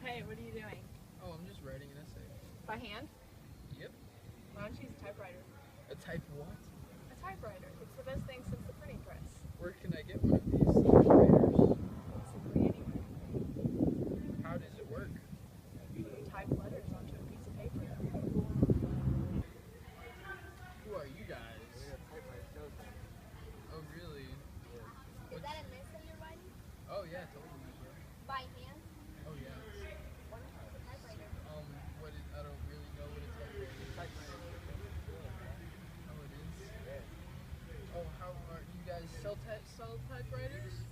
Hey, what are you doing? Oh, I'm just writing an essay. By hand? Yep. Why don't you use a typewriter? A type what? A typewriter. It's the best thing since the printing press. Where can I get one of these typewriters? Basically anywhere. How does it work? You type letters onto a piece of paper. Who are you guys? Oh, really? Is that an essay you're writing? Oh, yeah, totally. By hand? Oh, yeah. Wonderful. Typewriter. What is, I don't really know what a typewriter is. Oh, it is? Oh, how are you guys sell typewriters?